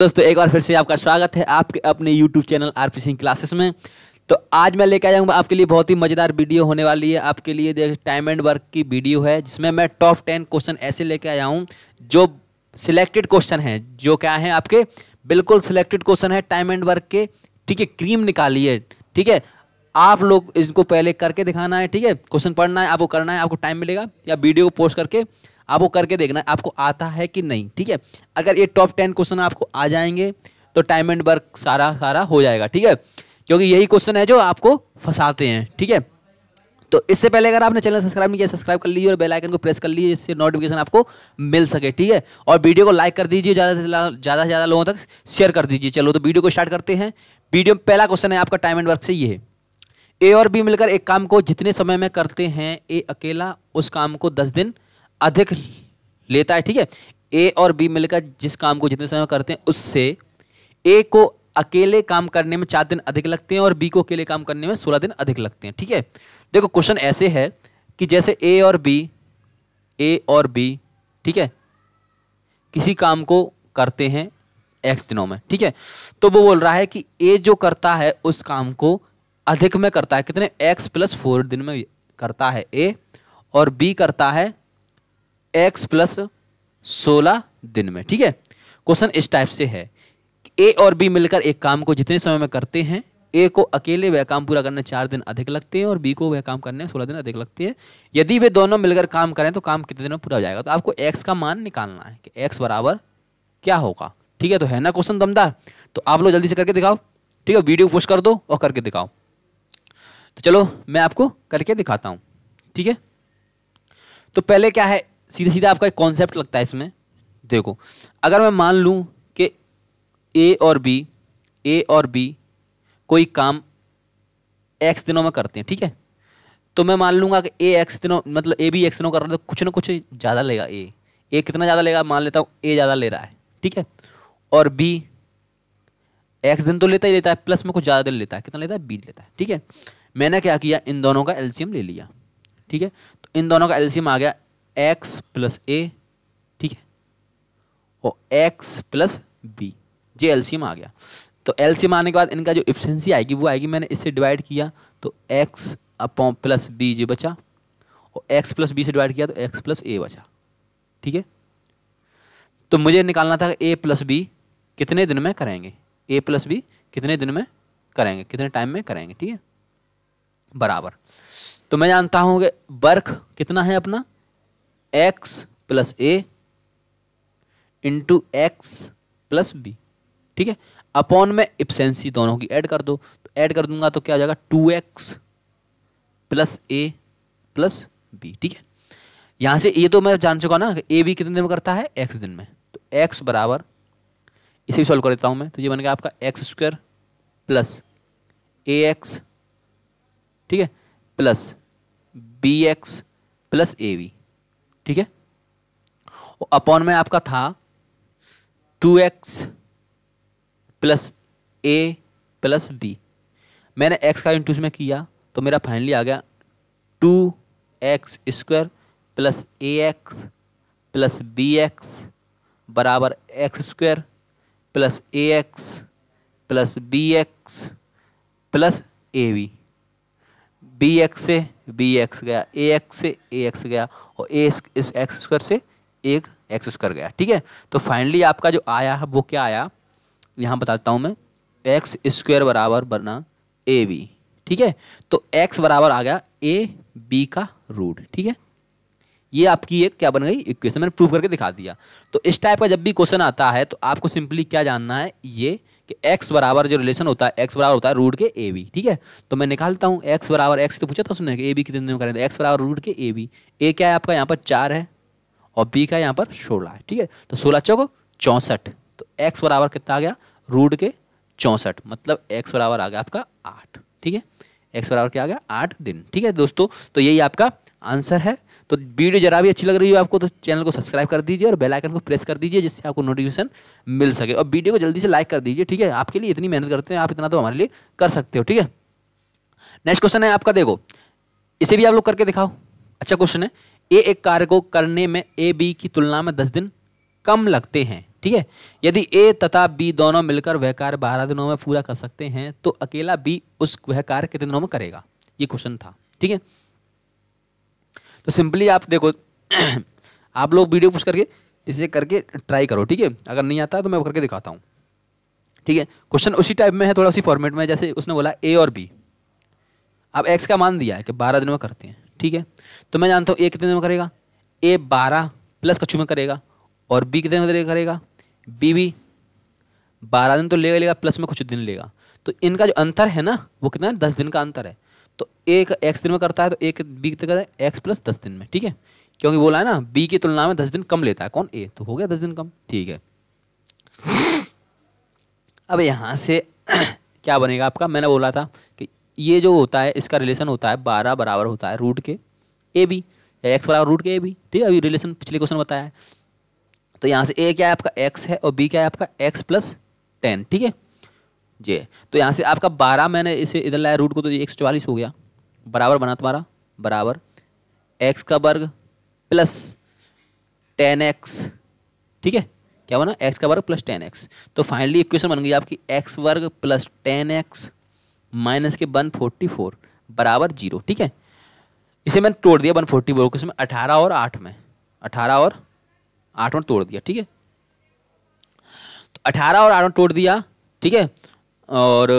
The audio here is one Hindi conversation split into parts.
दोस्तों एक बार फिर से आपका स्वागत है आपके अपने YouTube channel RP Singh classes में। तो आज मैं लेकर आया हूँ आपके लिए बहुत ही मज़ेदार वीडियो होने वाली है। आपके लिए देख टाइम एंड वर्क की वीडियो है जिसमें मैं टॉप 10 क्वेश्चन ऐसे लेकर आया हूँ जो सिलेक्टेड क्वेश्चन हैं, जो क्या है आपके बिल्कुल सिलेक्टेड क्वेश्चन है टाइम एंड वर्क के। ठीक है, क्रीम निकाली है। ठीक है, आप लोग इसको पहले करके दिखाना है। ठीक है, क्वेश्चन पढ़ना है, आपको करना है, आपको टाइम मिलेगा या वीडियो को पोस्ट करके आपको करके देखना है आपको आता है कि नहीं। ठीक है, अगर ये टॉप 10 क्वेश्चन आपको आ जाएंगे तो टाइम एंड वर्क सारा हो जाएगा। ठीक है, क्योंकि यही क्वेश्चन है जो आपको फंसाते हैं। ठीक है, तो इससे पहले अगर आपने चैनल सब्सक्राइब नहीं किया सब्सक्राइब कर लीजिए और बेल आइकन को प्रेस कर लीजिए जिससे नोटिफिकेशन आपको मिल सके। ठीक है, और वीडियो को लाइक कर दीजिए, ज़्यादा से ज़्यादा लोगों तक शेयर कर दीजिए। चलो तो वीडियो को स्टार्ट करते हैं। वीडियो में पहला क्वेश्चन है आपका टाइम एंड वर्क से, ये है ए और बी मिलकर एक काम को जितने समय में करते हैं ए अकेला उस काम को 10 दिन अधिक लेता है। ठीक है, ए और बी मिलकर जिस काम को जितने समय में करते हैं उससे ए को अकेले काम करने में 4 दिन अधिक लगते हैं और बी को अकेले काम करने में 16 दिन अधिक लगते हैं। ठीक है, देखो क्वेश्चन ऐसे है कि जैसे ए और बी ठीक है किसी काम को करते हैं एक्स दिनों में। ठीक है, तो वो बोल रहा है कि ए जो करता है उस काम को अधिक में करता है कितने एक्स प्लस 4 दिन में करता है ए, और बी करता है एक्स प्लस 16 दिन में। ठीक है, क्वेश्चन इस टाइप से है ए और बी मिलकर एक काम को जितने समय में करते हैं ए को अकेले वह काम पूरा करने 4 दिन अधिक लगते हैं और बी को वह काम करने 16 दिन अधिक लगते हैं। यदि वे दोनों मिलकर काम करें तो काम कितने दिनों में पूरा हो जाएगा। तो आपको एक्स का मान निकालना है कि एक्स बराबर क्या होगा। ठीक है, तो है ना क्वेश्चन दमदार, तो आप लोग जल्दी से करके दिखाओ। ठीक है, वीडियो पोस्ट कर दो और करके दिखाओ। तो चलो मैं आपको करके दिखाता हूँ। ठीक है, तो पहले क्या है, सीधा सीधा आपका एक कॉन्सेप्ट लगता है इसमें। देखो अगर मैं मान लूँ कि ए और बी कोई काम एक्स दिनों में करते हैं। ठीक है, तो मैं मान लूँगा कि ए एक्स दिनों मतलब ए भी एक्स दिनों कर रहा है तो कुछ ना कुछ ज़्यादा लेगा। ए कितना ज़्यादा लेगा, मान लेता हूँ ए ज़्यादा ले रहा है। ठीक है, और बी एक्स दिन तो लेता ही लेता है प्लस में कुछ ज़्यादा दिन लेता है। कितना लेता है, बी लेता है। ठीक है, मैंने क्या किया, इन दोनों का एलसीएम ले लिया। ठीक है, तो इन दोनों का एलसीएम आ गया एक्स प्लस ए। ठीक है, और एक्स प्लस बी, ये एलसीएम आ गया। तो एलसीएम आने के बाद इनका जो एफिशिएंसी आएगी वो आएगी, मैंने इससे डिवाइड किया तो एक्स अपॉन प्लस बी ये बचा, और एक्स प्लस बी से डिवाइड किया तो एक्स प्लस ए बचा। ठीक है, तो मुझे निकालना था ए प्लस बी कितने दिन में करेंगे, ए प्लस बी कितने दिन में करेंगे, कितने टाइम में करेंगे। ठीक है, बराबर, तो मैं जानता हूँ कि वर्क कितना है अपना एक्स प्लस ए इंटू एक्स प्लस बी। ठीक है, अपॉन में एफिशिएंसी दोनों की ऐड कर दो, तो ऐड कर दूंगा तो क्या हो जाएगा 2x plus a plus B. ठीक है, यहाँ से ये तो मैं जान चुका ना कि ए बी कितने दिन में करता है एक्स दिन में, तो एक्स बराबर इसे भी सॉल्व कर देता हूँ मैं, तो ये बन गया आपका x square plus a x, ठीक है, plus b x plus a b. ठीक है, और अपॉन में आपका था 2x plus a plus b, मैंने x का इंटू में किया तो मेरा फाइनली आ गया 2x square plus a x plus b x बराबर x square plus a x plus b x plus a b. B x से बी एक्स गया, ए एक्स से ए एक्स गया, और ए इस एक्स स्क्वायर से एक एक्स स्क्वायर गया। ठीक है, तो फाइनली आपका जो आया है वो क्या आया, यहाँ बताता हूँ मैं, एक्स स्क्वायर बराबर बना ए बी। ठीक है, तो एक्स बराबर आ गया ए बी का रूट। ठीक है, ये आपकी एक क्या बन गई इक्वेशन, मैंने प्रूव करके दिखा दिया। तो इस टाइप का जब भी क्वेश्चन आता है तो आपको सिंपली क्या जानना है, ये कि x बराबर जो रिलेशन होता है x बराबर होता है रूट के ए बी। ठीक है, तो मैं निकालता हूँ x बराबर x तो पूछा था उसने कि ए बी कितने दिन में करें, तो x बराबर रूट के ए बी। ए क्या है आपका यहाँ पर 4 है और बी का यहाँ पर 16 है। ठीक है, तो 16 चौको 64, तो x बराबर कितना आ गया रूट के 64, मतलब x बराबर आ गया आपका 8। ठीक है, x बराबर क्या आ गया 8 दिन। ठीक है दोस्तों, तो यही आपका आंसर है। तो वीडियो जरा भी अच्छी लग रही हो आपको तो चैनल को सब्सक्राइब कर दीजिए और बेल आइकन को प्रेस कर दीजिए जिससे आपको नोटिफिकेशन मिल सके, और वीडियो को जल्दी से लाइक कर दीजिए। ठीक है, आपके लिए इतनी मेहनत करते हैं, आप इतना तो हमारे लिए कर सकते हो। ठीक है, नेक्स्ट क्वेश्चन है आपका, देखो इसे भी आप लोग करके दिखाओ। अच्छा क्वेश्चन है, ए एक कार्य को करने में ए बी की तुलना में 10 दिन कम लगते हैं। ठीक है। यदि ए तथा बी दोनों मिलकर वह कार्य 12 दिनों में पूरा कर सकते हैं तो अकेला बी उस वह कार्य कितने दिनों में करेगा, ये क्वेश्चन था। ठीक है, तो सिंपली आप देखो आप लोग वीडियो पुश करके इसे करके ट्राई करो। ठीक है, अगर नहीं आता है तो मैं करके दिखाता हूँ। ठीक है, क्वेश्चन उसी टाइप में है, थोड़ा उसी फॉर्मेट में, जैसे उसने बोला ए और बी। अब एक्स का मान दिया है कि 12 दिनों में करते हैं। ठीक है, तो मैं जानता हूँ ए कितने दिन में करेगा, ए 12 प्लस कछु में करेगा, और बी कितने में करेगा, बी भी 12 दिन तो लेगा प्लस में कुछ दिन लेगा। तो इनका जो अंतर है ना वो कितना है, 10 दिन का अंतर है। तो एक एक्स दिन में करता है तो एक बी कितने करता है, एक्स प्लस 10 दिन में। ठीक है, क्योंकि बोला है ना बी की तुलना में 10 दिन कम लेता है कौन, ए, तो हो गया 10 दिन कम। ठीक है, अब यहाँ से क्या बनेगा आपका, मैंने बोला था कि ये जो होता है इसका रिलेशन होता है 12 बराबर होता है रूट के ए बी, या एक्स बराबर रूट के ए बी। ठीक है, अभी रिलेशन पिछले क्वेश्चन बताया है। तो यहाँ से ए क्या है आपका, एक्स है, और बी क्या है आपका, एक्स प्लस 10। ठीक है जी, तो यहाँ से आपका 12 मैंने इसे इधर लाया रूट को, तो ये 144 हो गया, बराबर बना तुम्हारा, बराबर एक्स का वर्ग प्लस 10x। ठीक है, क्या बना, एक्स का वर्ग प्लस 10x। तो फाइनली इक्वेशन बन गई आपकी एक्स वर्ग प्लस 10x माइनस के 144 बराबर 0। ठीक है, इसे मैंने तोड़ दिया 144 को, इसमें 18 और 8 में, 18 और 8 में तोड़ दिया। ठीक है, तो 18 और 8 में तोड़ दिया। ठीक है, और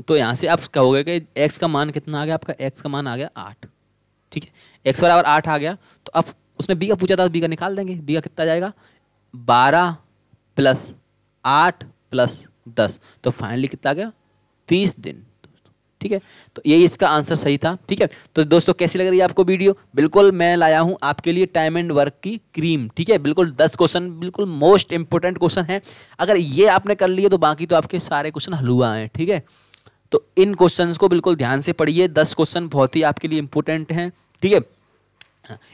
तो यहाँ से आप कहोगे कि x का मान कितना आ गया आपका, x का मान आ गया 8। ठीक है, x बराबर 8 आ गया। तो अब उसने b का पूछा था, b का निकाल देंगे, b का कितना जाएगा, 12 प्लस 8 प्लस 10, तो फाइनली कितना आ गया, 30 दिन। ठीक है, तो यही इसका आंसर सही था। ठीक है, तो दोस्तों कैसी लग रही है आपको वीडियो, बिल्कुल मैं लाया हूं आपके लिए टाइम एंड वर्क की क्रीम। ठीक है, बिल्कुल 10 क्वेश्चन बिल्कुल मोस्ट इंपोर्टेंट क्वेश्चन है, अगर ये आपने कर लिए तो बाकी तो आपके सारे क्वेश्चन हलवा हैं। ठीक है, तो इन क्वेश्चन को बिल्कुल ध्यान से पढ़िए, 10 क्वेश्चन बहुत ही आपके लिए इंपॉर्टेंट हैं। ठीक है,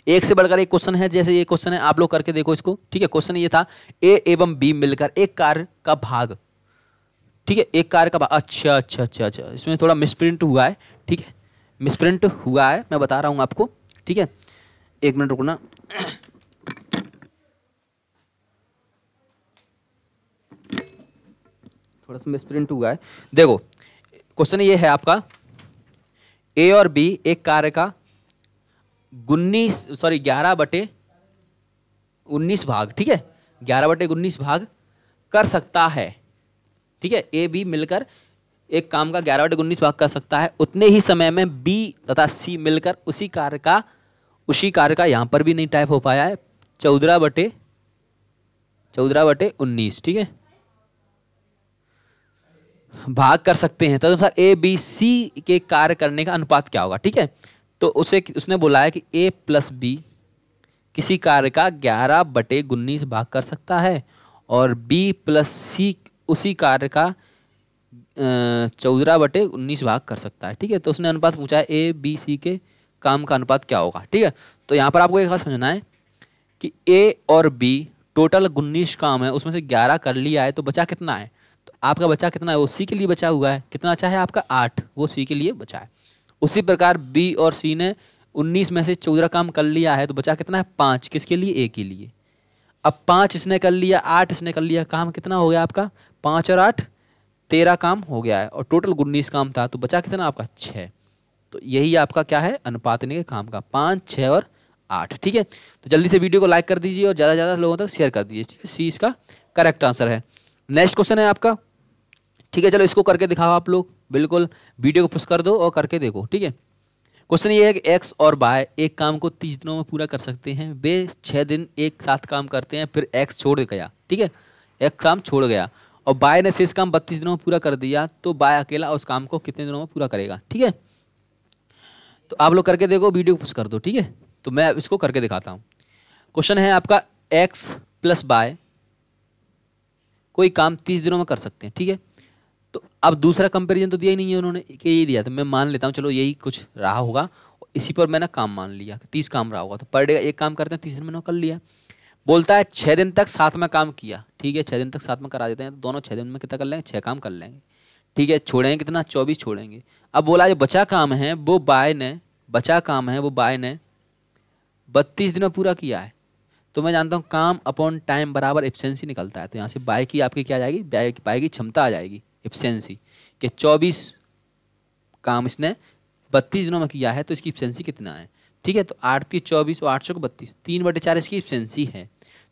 एक से बढ़कर एक क्वेश्चन है, जैसे ये क्वेश्चन है, आप लोग करके देखो इसको। ठीक है, क्वेश्चन ये था ए एवं बी मिलकर एक कार्य का भाग, ठीक है, एक कार्य का भाग, अच्छा अच्छा अच्छा अच्छा, इसमें थोड़ा मिसप्रिंट हुआ है। ठीक है, मिसप्रिंट हुआ है, मैं बता रहा हूँ आपको। ठीक है, एक मिनट रुकना। थोड़ा सा मिसप्रिंट हुआ है, देखो क्वेश्चन ये है आपका, ए और बी एक कार्य का 11/19 भाग, ठीक है, 11/19 भाग कर सकता है। ठीक है, ए बी मिलकर एक काम का 11/19 भाग कर सकता है, उतने ही समय में बी तथा सी मिलकर उसी कार्य का यहां पर भी नहीं टाइप हो पाया है, 14/19। ठीक है, भाग कर सकते हैं, तदनुसार ए बी सी के कार्य करने का अनुपात क्या होगा। ठीक है, तो उसने बोला है कि ए प्लस बी किसी कार्य का 11/19 भाग कर सकता है, और बी प्लस सी उसी कार्य का 14/19 भाग कर सकता है। ठीक है, तो उसने अनुपात पूछा है ए बी सी के काम का अनुपात क्या होगा। ठीक है, तो यहाँ पर आपको एक बात समझना है कि ए और बी टोटल 19 काम है, उसमें से 11 कर लिया है, तो बचा कितना है, तो आपका बचा कितना है, वो सी के लिए बचा हुआ है, कितना बचा है आपका 8, वो सी के लिए बचा है। उसी प्रकार बी और सी ने 19 में से 14 काम कर लिया है, तो बचा कितना है 5, किसके लिए, ए के लिए। अब 5 इसने कर लिया, 8 इसने कर लिया, काम कितना हो गया आपका, 5 और 8 13 काम हो गया है, और टोटल 19 काम था, तो बचा कितना आपका 6। तो यही आपका क्या है, अनुपात इनके काम का, 5, 6 और 8। ठीक है, तो जल्दी से वीडियो को लाइक कर दीजिए और ज़्यादा से ज़्यादा लोगों तक शेयर कर दीजिए। सी इसका करेक्ट आंसर है। नेक्स्ट क्वेश्चन है आपका, ठीक है, चलो इसको करके दिखाओ आप लोग, बिल्कुल वीडियो को पुश कर दो और करके देखो। ठीक है, क्वेश्चन ये है कि एक्स और वाई एक काम को 30 दिनों में पूरा कर सकते हैं, वे 6 दिन एक साथ काम करते हैं, फिर एक्स छोड़ गया। ठीक है, एक्स काम छोड़ गया और वाई ने शेष काम 32 दिनों में पूरा कर दिया, तो वाई अकेला उस काम को कितने दिनों में पूरा करेगा। ठीक है, तो आप लोग करके देखो, वीडियो को पुश कर दो। ठीक है, तो मैं इसको करके दिखाता हूँ। क्वेश्चन है आपका एक्स प्लस वाई कोई काम 30 दिनों में कर सकते हैं। ठीक है, तो अब दूसरा कंपैरिजन तो दिया ही नहीं है उन्होंने, कि यही दिया, तो मैं मान लेता हूँ चलो यही कुछ रहा होगा, इसी पर मैंने काम मान लिया 30 काम रहा होगा, तो पर डे एक काम करते हैं, 30 दिन मैंने कर लिया। बोलता है 6 दिन तक साथ में काम किया। ठीक है, 6 दिन तक साथ में करा देते हैं, तो दोनों 6 दिन में कितना कर लेंगे, 6 काम कर लेंगे। ठीक है, छोड़ेंगे कितना, 24 छोड़ेंगे। अब बोला जो बचा काम है वो बाय ने 32 दिन में पूरा किया है, तो मैं जानता हूँ काम अपॉन टाइम बराबर एफिशिएंसी निकलता है। तो यहाँ से बाय की आपकी क्या आ जाएगी, बाय की क्षमता आ जाएगी एफिशिएंसी, कि 24 काम इसने 32 दिनों में किया है तो इसकी एफिशिएंसी कितना है। ठीक है, तो 8 3 24 और 800 को 32, 3/4 इसकी एफिशिएंसी है।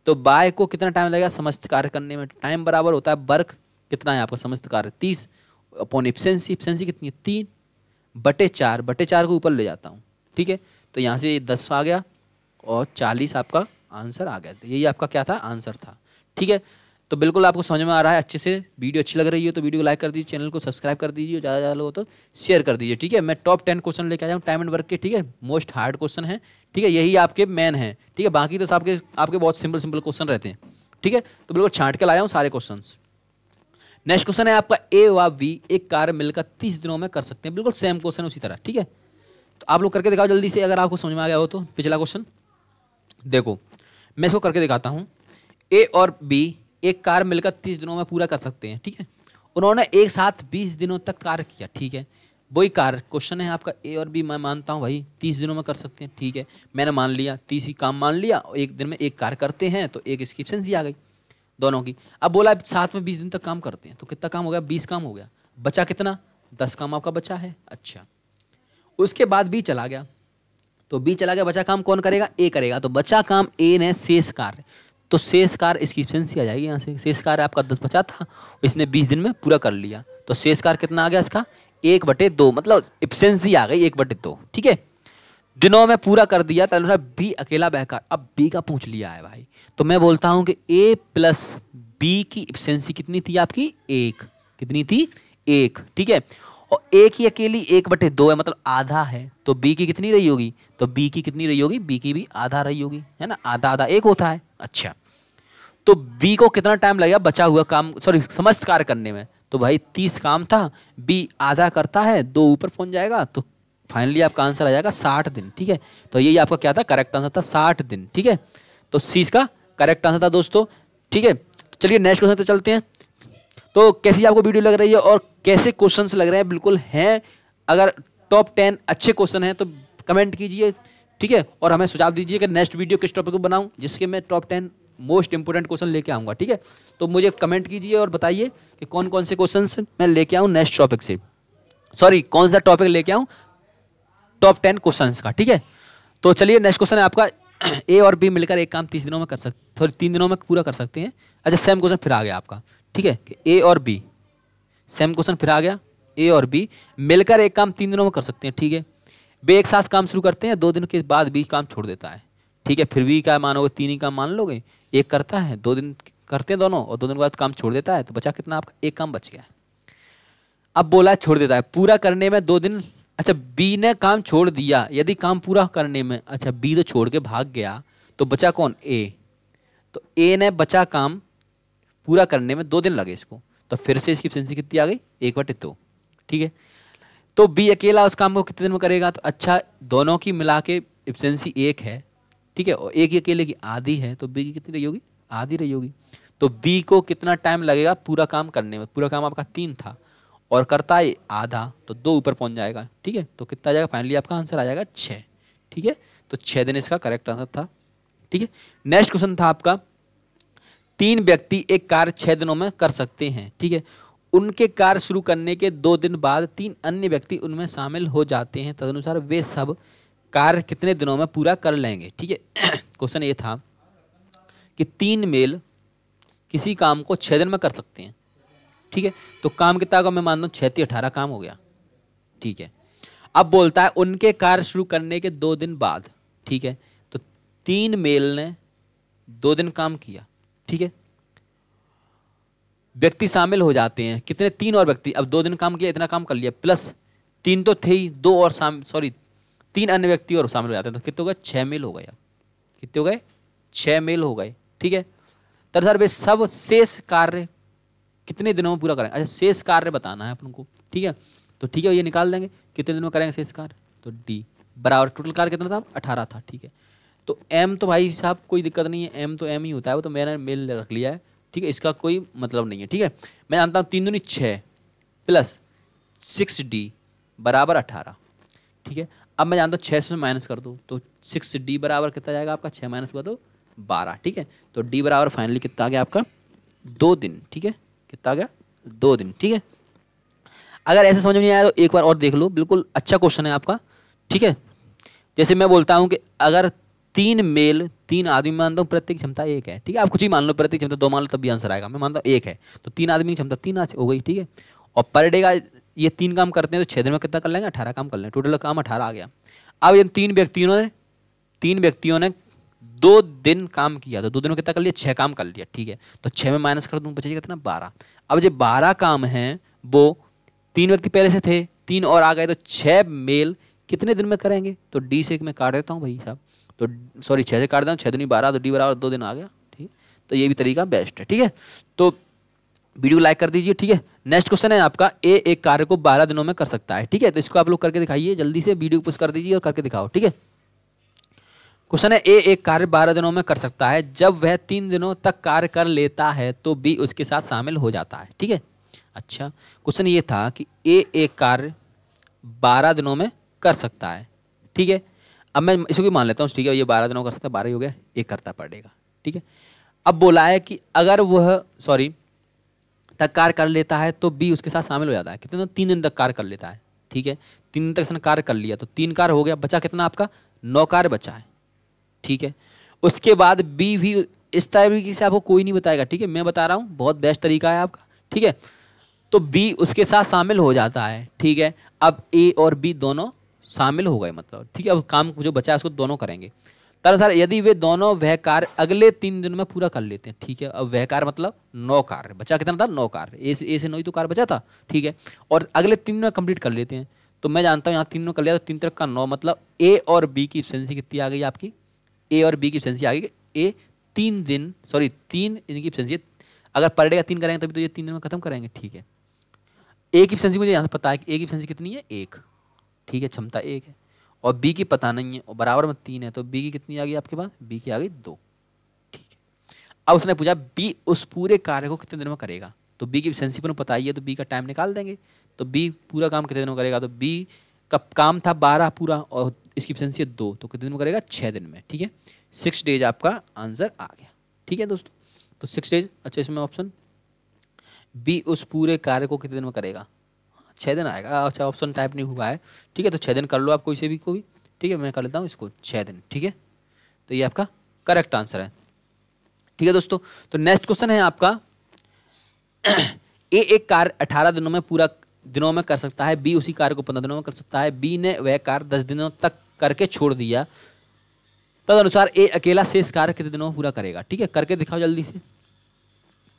तो बाय को कितना टाइम लगेगा समस्त कार्य करने में, टाइम बराबर होता है वर्क कितना है आपका समस्त कार्य 30 अपॉन एफिशिएंसी, एफिशिएंसी कितनी है 3/4 को ऊपर ले जाता हूँ। ठीक है, तो यहाँ से 10 आ गया और 40 आपका आंसर आ गया। तो यही आपका क्या था, आंसर था। ठीक है, तो बिल्कुल आपको समझ में आ रहा है अच्छे से। वीडियो अच्छी लग रही है तो वीडियो को लाइक कर दीजिए, चैनल को सब्सक्राइब कर दीजिए, ज़्यादा ज़्यादा लोगों तो शेयर कर दीजिए। ठीक है, मैं टॉप 10 क्वेश्चन लेके आया हूँ टाइम एंड वर्क के। ठीक है, मोस्ट हार्ड क्वेश्चन है। ठीक है, यही आपके मेन है। ठीक है, बाकी तो आपके आपके बहुत सिंपल सिंपल क्वेश्चन रहते हैं। ठीक है, तो बिल्कुल छांट के लाया हूँ सारे क्वेश्चन। नेक्स्ट क्वेश्चन है आपका ए व बी एक कार्य मिलकर 30 दिनों में कर सकते हैं। बिल्कुल सेम क्वेश्चन उसी तरह। ठीक है, तो आप लोग करके दिखाओ जल्दी से, अगर आपको समझ में आ गया हो तो। पिछला क्वेश्चन देखो, मैं इसको करके दिखाता हूँ। ए और बी एक कार्य मिलकर 30 दिनों में पूरा कर सकते हैं। ठीक है, उन्होंने एक साथ 20 दिनों तक कार्य किया। ठीक है, वही कार्य क्वेश्चन है आपका ए और बी। मैं मानता हूँ भाई 30 दिनों में कर सकते हैं। ठीक है, मैंने मान लिया 30 ही काम मान लिया, और एक दिन में एक कार्य करते हैं तो एक इसकी एफिशिएंसी आ गई दोनों की। अब बोला साथ में 20 दिन तक काम करते हैं तो कितना काम हो गया, 20 काम हो गया। बचा कितना, 10 काम आपका बचा है। अच्छा, उसके बाद बी चला गया, तो बी चला गया, बचा काम कौन करेगा, ए करेगा। तो बचा काम ए ने शेष कार्य, तो शेष कार्य इसकी एफिशिएंसी आ जाएगी यहाँ से। शेष कार्य आपका 10 बचा था, इसने 20 दिन में पूरा कर लिया, तो शेष कार्य कितना आ गया इसका 1/2, मतलब एफिशिएंसी आ गई 1/2। ठीक है, दिनों में पूरा कर दिया, तो बी अकेला बेकार। अब बी का पूछ लिया है भाई, तो मैं बोलता हूँ कि ए प्लस बी की एफिशिएंसी कितनी थी आपकी, 1। कितनी थी, 1। ठीक है, और ए की अकेली 1/2 है, मतलब आधा है। तो बी की कितनी रही होगी, तो बी की कितनी रही होगी, बी की भी आधा रही होगी, है ना, आधा आधा 1 होता है। अच्छा, तो बी को कितना टाइम लगेगा बचा हुआ काम, सॉरी समस्त कार्य करने में। तो भाई 30 काम था, बी आधा करता है, 2 ऊपर पहुंच जाएगा, तो फाइनली आपका आंसर आ जाएगा 60 दिन। ठीक है, तो यही आपका क्या था, करेक्ट आंसर था 60 दिन। ठीक है, तो सी का करेक्ट आंसर था दोस्तों। ठीक है, चलिए नेक्स्ट क्वेश्चन पे चलते हैं। तो कैसी आपको वीडियो लग रही है और कैसे क्वेश्चंस लग रहे हैं, बिल्कुल हैं। अगर टॉप 10 अच्छे क्वेश्चन हैं तो कमेंट कीजिए। ठीक है, और हमें सुझाव दीजिए कि नेक्स्ट वीडियो किस टॉपिक पर बनाऊं, जिसके मैं टॉप 10 मोस्ट इंपोर्टेंट क्वेश्चन लेके आऊँगा। ठीक है, तो मुझे कमेंट कीजिए और बताइए कि कौन कौन से क्वेश्चन मैं लेके आऊँ नेक्स्ट टॉपिक से, सॉरी कौन सा टॉपिक लेके आऊँ टॉप 10 क्वेश्चंस का। ठीक है, तो चलिए नेक्स्ट क्वेश्चन है आपका, ए और बी मिलकर एक काम 30 दिनों में कर सकते, सॉरी 3 दिनों में पूरा कर सकते हैं। अच्छा, सेम क्वेश्चन फिर आ गया आपका। ठीक है, कि ए और बी, सेम क्वेश्चन फिर आ गया, ए और बी मिलकर एक काम 3 दिनों में कर सकते हैं। ठीक है, बे एक साथ काम शुरू करते हैं, 2 दिन के बाद बी काम छोड़ देता है। ठीक है, फिर भी क्या मानोगे, 3 ही काम मान लोगे। एक करता है, 2 दिन करते हैं दोनों, और 2 दिन के बाद काम छोड़ देता है, तो बचा कितना आपका, एक काम बच गया। अब बोला छोड़ देता है, पूरा करने में 2 दिन। अच्छा, बी ने काम छोड़ दिया, यदि काम पूरा करने में, अच्छा बी तो छोड़ के भाग गया, तो बचा कौन, ए। तो ए ने बचा काम पूरा करने में 2 दिन लगे इसको, तो फिर से इसकी एफिशिएंसी कितनी आ गई, 1/2। ठीक है, तो बी अकेला उस काम को कितने दिन में करेगा, तो अच्छा दोनों की मिला के एफिशिएंसी 1 है। ठीक है, और एक ही अकेले की आधी है, तो बी की कितनी रही होगी, आधी रही होगी। तो बी को कितना टाइम लगेगा पूरा काम करने में, पूरा काम आपका 3 था और करता है आधा, तो 2 ऊपर पहुंच जाएगा। ठीक है, तो कितना आ जाएगा, फाइनली आपका आंसर आ जाएगा 6। ठीक है, तो 6 दिन इसका करेक्ट आंसर था। ठीक है, नेक्स्ट क्वेश्चन था आपका, 3 व्यक्ति एक कार्य 6 दिनों में कर सकते हैं। ठीक है, उनके कार्य शुरू करने के 2 दिन बाद 3 अन्य व्यक्ति उनमें शामिल हो जाते हैं, तदनुसार वे सब कार्य कितने दिनों में पूरा कर लेंगे। ठीक है, क्वेश्चन ये था कि 3 मेल किसी काम को 6 दिन में कर सकते हैं। ठीक है, तो काम कितना का मैं मानता हूँ 6 × 18 काम हो गया। ठीक है, अब बोलता है उनके कार्य शुरू करने के 2 दिन बाद। ठीक है, तो 3 मेल ने 2 दिन काम किया। ठीक है, व्यक्ति शामिल हो जाते हैं कितने, 3 और व्यक्ति। अब 2 दिन काम किया, इतना काम कर लिया, प्लस 3 तो थे ही, 2 और 3 अन्य व्यक्ति और शामिल हो जाते हैं, तो कितने हो गए, 6 मेल हो गए। अब कितने हो गए, 6 मेल हो गए। ठीक है, तदनुसार वे सब शेष कार्य कितने दिनों में पूरा करेंगे। अच्छा, शेष कार्य बताना है अपन को। ठीक है, तो ठीक है, ये निकाल देंगे कितने दिनों में करेंगे शेष कार्य, तो डी बराबर टोटल कार्य कितना था, 18 था। ठीक है, तो एम तो भाई साहब कोई दिक्कत नहीं है, एम तो एम ही होता है, वो तो मैंने मेल रख लिया है। ठीक है, इसका कोई मतलब नहीं है। ठीक है, मैं जानता हूँ 3 दूनी 6 प्लस 6D बराबर 18। ठीक है, अब मैं जानता हूँ 6 से माइनस कर दो, तो 6D बराबर कितना जाएगा आपका, 6 माइनस हुआ तो 12, ठीक है। तो डी बराबर फाइनली कितना आ गया आपका 2 दिन, ठीक है। कितना आ गया 2 दिन, ठीक है। अगर ऐसे समझ में नहीं आया तो एक बार और देख लो, बिल्कुल अच्छा क्वेश्चन है आपका, ठीक है। जैसे मैं बोलता हूँ कि अगर 3 मेल 3 आदमी मानता हूँ प्रत्येक क्षमता 1 है, ठीक है। आप कुछ ही मान लो, प्रत्येक क्षमता 2 मान लो तब भी आंसर आएगा। मैं मानता हूँ 1 है तो 3 आदमी की क्षमता 3 हो गई, ठीक है। और पर डे का ये 3 काम करते हैं तो 6 दिन में कितना कर लेंगे 18 काम कर लेंगे, टोटल काम 18 आ गया। अब इन 3 व्यक्तियों ने 2 दिन काम किया तो 2 दिन में कितना कर लिया 6 काम कर लिया, ठीक है। तो 6 में माइनस कर दूँ बचेगा कितना 12। अब जो 12 काम हैं वो 3 व्यक्ति पहले से थे, 3 और आ गए तो 6 मेल कितने दिन में करेंगे, तो डी से मैं काट देता हूँ भाई साहब, तो सॉरी 6 से काट देता हूँ, 6 दूनी 12 तो डी बराबर 2 दिन आ गया, ठीक है। तो ये भी तरीका बेस्ट है, ठीक है। तो वीडियो लाइक कर दीजिए, ठीक है। नेक्स्ट क्वेश्चन है आपका, ए एक कार्य को 12 दिनों में कर सकता है, ठीक है। तो इसको आप लोग करके दिखाइए, जल्दी से वीडियो पुश कर दीजिए और करके दिखाओ, ठीक है। क्वेश्चन है, ए एक कार्य 12 दिनों में कर सकता है, जब वह 3 दिनों तक कार्य कर लेता है तो बी उसके साथ शामिल हो जाता है, ठीक है। अच्छा, क्वेश्चन ये था कि ए एक कार्य 12 दिनों में कर सकता है, ठीक है। अब मैं इसको भी मान लेता हूँ, ठीक है। ये 12 दिनों कर सकता है, 12 ही हो गया, एक करता पड़ेगा, ठीक है। अब बोला है कि अगर वह तक कार्य कर लेता है तो बी उसके साथ शामिल हो जाता है, कितने 3 दिन तक कार्य कर लेता है, ठीक है। 3 दिन तक इसने कार्य कर लिया तो 3 कार्य हो गया, बचा कितना आपका 9 कार्य बचा है, ठीक है। उसके बाद बी भी इस तरीके से आपको कोई नहीं बताएगा, ठीक है। मैं बता रहा हूँ, बहुत बेस्ट तरीका है आपका, ठीक है। तो बी उसके साथ शामिल हो जाता है, ठीक है। अब ए और बी दोनों शामिल हो गए, मतलब ठीक है। अब काम जो बचा है उसको दोनों करेंगे। तरह यदि वे दोनों वह कार्य अगले 3 दिनों में पूरा कर लेते हैं, ठीक है। अब वह कार्य मतलब 9 कार्य बचा, कितना था 9 कार्य, ए से 9 ही तो कार्य बचा था, ठीक है। और अगले 3 दिन में कंप्लीट कर लेते हैं, तो मैं जानता हूँ यहाँ 3 में कर लिया तो 3 तक का 9, मतलब ए और बी की एफिशिएंसी कितनी आ गई आपकी, ए और बी की एफिशिएंसी आ गई। ए 3 दिन, सॉरी 3 इनकी एफिशिएंसी, अगर पर डे का 3 करेंगे तभी तो ये 3 दिन में खत्म करेंगे, ठीक है। ए की एफिशिएंसी मुझे यहाँ से पता है कि ए की एफिशिएंसी कितनी है 1, ठीक है, क्षमता 1 है। और बी की पता नहीं है और बराबर में 3 है, तो बी की कितनी आ गई आपके पास, बी की आ गई 2, ठीक है। अब उसने पूछा बी उस पूरे कार्य को कितने दिनों में करेगा, तो बी की एफिशिएंसी पर पता ही है तो बी का टाइम निकाल देंगे। तो बी पूरा काम कितने दिनों में करेगा, तो बी का काम था 12 पूरा और इसकी एफिशिएंसी है 2, तो कितने दिन में करेगा 6 दिन में, ठीक है। 6 डेज आपका आंसर आ गया, ठीक है दोस्तों। तो 6 डेज, अच्छा इसमें ऑप्शन बी उस पूरे कार्य को कितने दिन में करेगा, 6 दिन आएगा। अच्छा ऑप्शन टाइप नहीं हुआ है, ठीक है। तो 6 दिन कर लो आप कोई से भी को भी, ठीक है। मैं कर लेता हूँ इसको 6 दिन, ठीक है। तो ये आपका करेक्ट आंसर है, ठीक है दोस्तों। तो नेक्स्ट क्वेश्चन है आपका, ए एक कार्य 18 दिनों में पूरा दिनों में कर सकता है, बी उसी कार्य को 15 दिनों में कर सकता है, बी ने वह कार्य 10 दिनों तक करके छोड़ दिया, तदनुसार ए अकेला शेष कार्य कितने दिनों में पूरा करेगा, ठीक है। करके दिखाओ जल्दी से,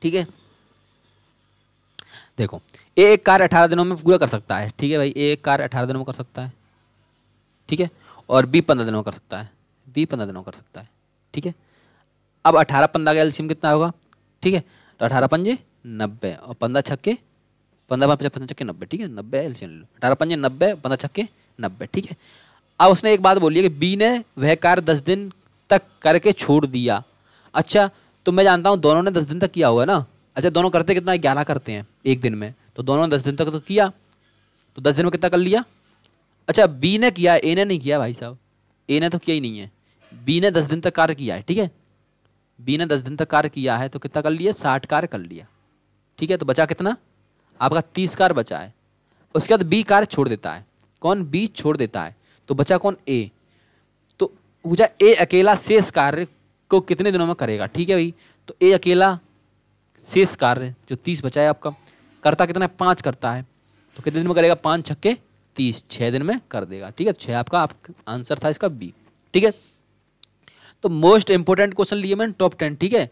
ठीक है। देखो ए एक कार्य 18 दिनों में पूरा कर सकता है, ठीक है भाई। ए एक कार्य 18 दिनों में कर सकता है, ठीक है। और बी 15 दिनों में कर सकता है, बी 15 दिनों में कर सकता है, ठीक है। अब 18 15 का एलसीएम कितना होगा, ठीक है। तो 18 पंजे 90 और 15 छक्के 15 55 छक्के 90, ठीक है। 90 एलसीएम ले लो, 18 पंजे 90 15 छक्के 90, ठीक है। अब उसने एक बात बोली है कि बी ने वह कार्य 10 दिन तक करके छोड़ दिया। अच्छा तो मैं जानता हूँ दोनों ने 10 दिन तक किया होगा ना। अच्छा दोनों करते कितना 11 करते हैं एक दिन में, तो दोनों ने 10 दिन तक तो किया, तो 10 दिन में कितना कर लिया। अच्छा बी ने किया, ए ने नहीं किया भाई साहब, ए ने तो किया ही नहीं है। बी ने 10 दिन तक कार्य किया है, ठीक है। बी ने 10 दिन तक कार्य किया है तो कितना कर लिया 60 कार्य कर लिया, ठीक है। तो बचा कितना आपका 30 कार्य बचा है। उसके बाद बी कार्य छोड़ देता है, कौन बी छोड़ देता है, तो बचा कौन ए। तो पूछा ए अकेला शेष कार्य को कितने दिनों में करेगा, ठीक है भाई। तो ए अकेला शेष कार्य जो 30 बचा है आपका करता कितना है 5 करता है, तो कितने दिन में करेगा 5 छक्के 30, 6 दिन में कर देगा, ठीक है। 6 आपका आंसर था इसका बी, ठीक है। तो मोस्ट इंपोर्टेंट क्वेश्चन लिए मैंने टॉप 10, ठीक है।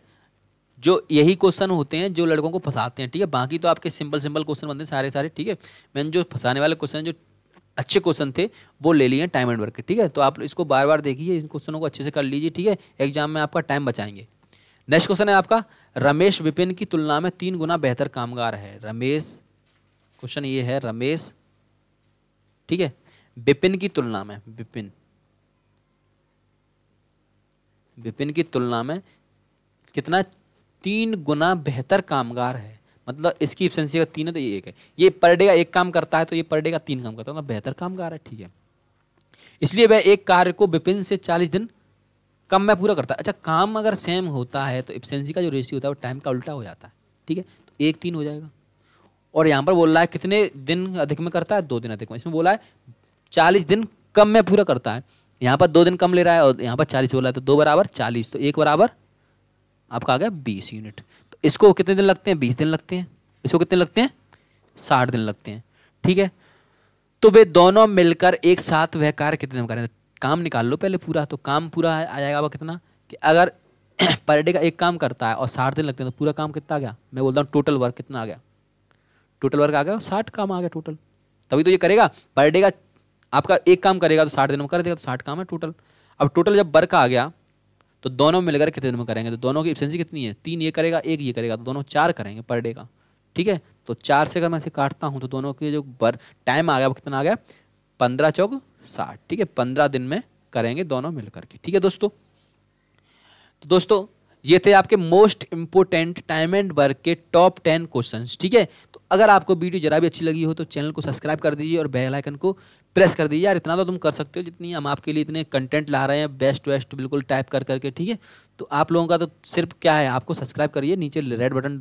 जो यही क्वेश्चन होते हैं जो लड़कों को फंसाते हैं, ठीक है। बाकी तो आपके सिंपल सिंपल क्वेश्चन बनते हैं सारे सारे, ठीक है। मैंने जो फंसाने वाले क्वेश्चन जो अच्छे क्वेश्चन थे वो ले लिए टाइम एंड वर्क के, ठीक है। तो आप इसको बार बार देखिए, इन क्वेश्चनों को अच्छे से कर लीजिए, ठीक है। एग्जाम में आपका टाइम बचाएंगे। नेक्स्ट क्वेश्चन है आपका, रमेश विपिन की तुलना में 3 गुना बेहतर कामगार है। रमेश, क्वेश्चन ये है रमेश, ठीक है, विपिन की तुलना में, विपिन की तुलना में कितना 3 गुना बेहतर कामगार है। मतलब इसकी एफिशिएंसी अगर 3 है तो ये 1 है। ये पर डे का 1 काम करता है तो ये पर डे का 3 काम करता है, मतलब बेहतर कामगार है, ठीक है। इसलिए वह एक कार्य को विपिन से 40 दिन कम में पूरा करता है। अच्छा, काम अगर सेम होता है तो एफिशिएंसी का जो रेशियो होता है वो टाइम का उल्टा हो जाता है, ठीक है। तो 1:3 हो जाएगा। और यहाँ पर बोल रहा है कितने दिन अधिक में करता है, 2 दिन अधिक में। इसमें बोला है 40 दिन कम में पूरा करता है, यहाँ पर 2 दिन कम ले रहा है और यहाँ पर 40 बोला है, तो 2 बराबर 40, तो 1 बराबर आपका आ गया 20 यूनिट। तो इसको कितने दिन लगते हैं, 20 दिन लगते हैं। इसको कितने लगते हैं, 60 दिन लगते हैं, ठीक है। तो वे दोनों मिलकर एक साथ वह कार्य कितने में करेंगे। काम निकाल लो पहले पूरा, तो काम पूरा आ जाएगा अब कितना, कि अगर पर डे का एक काम करता है और 60 दिन लगते हैं तो पूरा काम कितना आ गया, मैं बोलता हूँ टोटल वर्क कितना आ गया, टोटल वर्क आ गया 60 काम आ गया टोटल। तभी तो ये करेगा, पर डे का आपका एक काम करेगा तो 60 दिन में कर देगा, तो 60 काम है टोटल। अब टोटल जब वर्क आ गया तो दोनों मिलकर कितने दिन में करेंगे, तो दोनों की एफिशिएंसी कितनी है, 3 ये करेगा 1 ये करेगा, तो दोनों 4 करेंगे पर डे का, ठीक है। तो 4 से अगर मैं इसे काटता हूँ तो दोनों के जो टाइम आ गया वो कितना आ गया, 15 चौक 60, ठीक है। 15 दिन में करेंगे दोनों मिलकर के, ठीक है दोस्तों। तो दोस्तों ये थे आपके most important time and work के टॉप 10 क्वेश्चंस, ठीक है। तो अगर आपको वीडियो जरा भी अच्छी लगी हो तो चैनल को सब्सक्राइब कर दीजिए और बेल आइकन को प्रेस कर दीजिए। यार इतना तो तुम कर सकते हो, जितनी हम आपके लिए इतने कंटेंट ला रहे हैं बेस्ट वेस्ट बिल्कुल टाइप कर करके, ठीक है। तो आप लोगों का तो सिर्फ क्या है, आपको सब्सक्राइब करिए, नीचे रेड बटन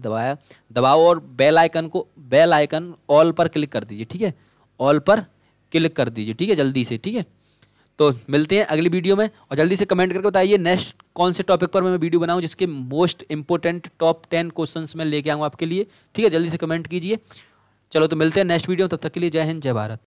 दबाओ और बेल आइकन ऑल पर क्लिक कर दीजिए, ठीक है। ऑल पर क्लिक कर दीजिए, ठीक है, जल्दी से, ठीक है। तो मिलते हैं अगली वीडियो में, और जल्दी से कमेंट करके बताइए नेक्स्ट कौन से टॉपिक पर मैं वीडियो बनाऊं जिसके मोस्ट इंपोर्टेंट टॉप 10 क्वेश्चंस मैं लेके आऊंगा आपके लिए, ठीक है। जल्दी से कमेंट कीजिए। चलो तो मिलते हैं नेक्स्ट वीडियो, तब तक के लिए जय हिंद जय भारत।